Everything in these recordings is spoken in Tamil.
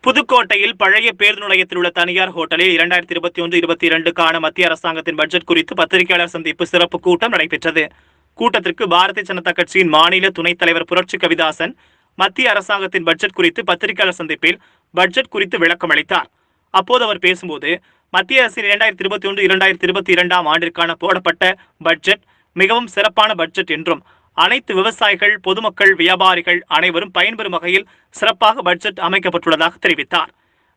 புதுக்கோட்டையில் பழைய பேருந்து நிலையத்தில் உள்ள தனியார் ஹோட்டலில் 2021-22க்கான மத்திய அரசாங்கத்தின் பட்ஜெட் குறித்து பத்திரிகையாளர் சந்திப்பு சிறப்பு கூட்டம் நடைபெற்றது. கூட்டத்திற்கு பாரதிய ஜனதா கட்சியின் மாநில துணைத் தலைவர் புரட்சி கவிதாசன் மத்திய அரசாங்கத்தின் பட்ஜெட் குறித்து பத்திரிகையாளர் சந்திப்பில் பட்ஜெட் குறித்து விளக்கம் அளித்தார். அப்போது அவர் பேசும்போது, மத்திய அரசின் 2021-22ஆம் ஆண்டிற்கான போடப்பட்ட பட்ஜெட் மிகவும் சிறப்பான பட்ஜெட் என்றும், அனைத்து விவசாயிகள், பொதுமக்கள், வியாபாரிகள் அனைவரும் பயன்பெறும் வகையில் சிறப்பாக பட்ஜெட் அமைக்கப்பட்டுள்ளதாக தெரிவித்தார்.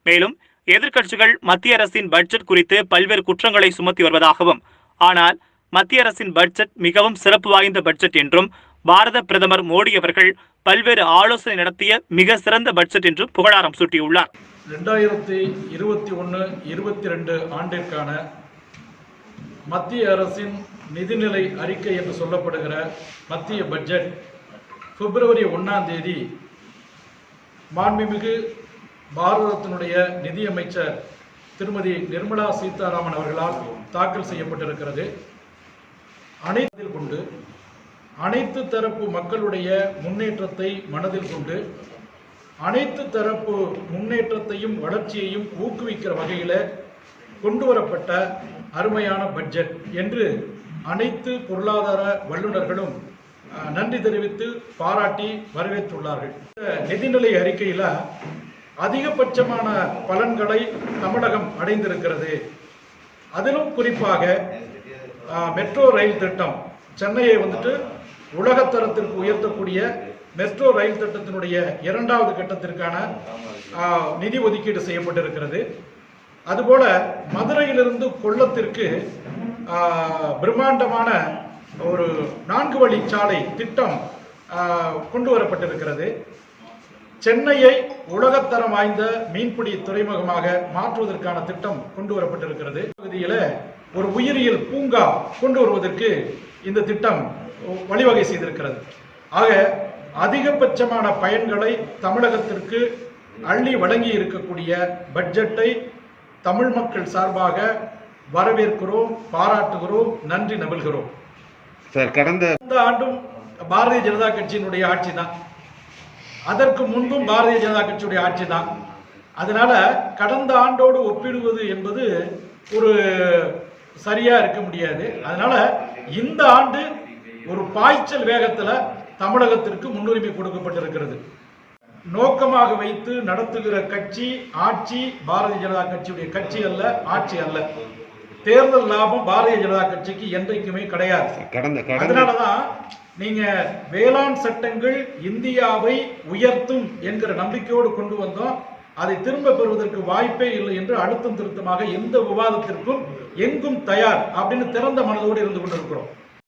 மேலும் எதிர்க்கட்சிகள் மத்திய அரசின் பட்ஜெட் குறித்து பல்வேறு குற்றங்களை சுமத்தி வருவதாகவும், ஆனால் மத்திய அரசின் பட்ஜெட் மிகவும் சிறப்பு வாய்ந்த பட்ஜெட் என்றும், பாரத பிரதமர் மோடி அவர்கள் பல்வேறு ஆலோசனை நடத்திய மிக சிறந்த பட்ஜெட் என்றும் புகழாரம் சூட்டியுள்ளார். 2021-22 ஆண்டிற்கான மத்திய அரசின் நிதிநிலை அறிக்கை என்று சொல்லப்படுகிற மத்திய பட்ஜெட் பிப்ரவரி 1ஆம் தேதி மாண்புமிகு பாரதத்தினுடைய நிதியமைச்சர் திருமதி நிர்மலா சீதாராமன் அவர்களால் தாக்கல் செய்யப்பட்டிருக்கிறது. அனைத்தில் கொண்டு அனைத்து தரப்பு மக்களுடைய முன்னேற்றத்தை மனதில் கொண்டு அனைத்து தரப்பு முன்னேற்றத்தையும் வளர்ச்சியையும் ஊக்குவிக்கிற வகையில் கொண்டு வரப்பட்ட அருமையான பட்ஜெட் என்று அனைத்து பொருளாதார வல்லுநர்களும் நன்றி தெரிவித்து பாராட்டி வரவேற்றுள்ளார்கள். நிதிநிலை அறிக்கையில் அதிகபட்சமான பலன்களை தமிழகம் அடைந்திருக்கிறது. அதிலும் குறிப்பாக மெட்ரோ ரயில் திட்டம், சென்னையை உலகத்தரத்திற்கு உயர்த்தக்கூடிய மெட்ரோ ரயில் திட்டத்தினுடைய 2வது கட்டத்திற்கான நிதி ஒதுக்கீடு செய்யப்பட்டிருக்கிறது. அதுபோல மதுரையிலிருந்து கொல்லத்திற்கு பிரம்மாண்டமான ஒரு 4 வழிச்சாலை திட்டம் கொண்டு வரப்பட்டிருக்கிறது. சென்னையை உலகத்தரம் வாய்ந்த மீன்பிடி துறைமுகமாக மாற்றுவதற்கான திட்டம் கொண்டு வரப்பட்டிருக்கிறது. பகுதியில் ஒரு உயிரியல் பூங்கா கொண்டு வருவதற்கு இந்த திட்டம் வழிவகை செய்திருக்கிறது. ஆக அதிகபட்சமான பயன்களை தமிழகத்திற்கு அள்ளி வழங்கி இருக்கக்கூடிய பட்ஜெட்டை தமிழ் மக்கள் சார்பாக வரவேற்கிறோம், பாராட்டுகிறோம், நன்றி நல்கிறோம். சார், கடந்த ஆண்டும் பாரதிய ஜனதா கட்சியினுடைய ஆட்சி தான், அதற்கு முன்பும் பாரதிய ஜனதா கட்சியுடைய ஆட்சி தான். அதனால கடந்த ஆண்டோடு ஒப்பிடுவது என்பது ஒரு சரியா இருக்க முடியாது. அதனால இந்த ஆண்டு ஒரு பாய்ச்சல் வேகத்துல தமிழகத்திற்கு முன்னுரிமை கொடுக்கப்பட்டிருக்கிறது. நோக்கமாக வைத்து நடத்துகிற கட்சி ஆட்சி பாரதிய ஜனதா கட்சியுடைய கட்சி அல்ல, ஆட்சி அல்ல. தேர்தல் லாபம் பாரதிய ஜனதா கட்சிக்கு என்றைக்குமே கிடையாது. அதனாலதான் நீங்க வேளாண் சட்டங்கள் இந்தியாவை உயர்த்தும் என்கிற நம்பிக்கையோடு கொண்டு வந்தோம். அதை திரும்ப பெறுவதற்கு வாய்ப்பே இல்லை என்று அழுத்தம் திருத்தமாக எந்த விவாதத்திற்கும் எங்கும் தயார் அப்படின்னு திறந்த மனதோடு இருந்து கொண்டிருக்கிறோம்.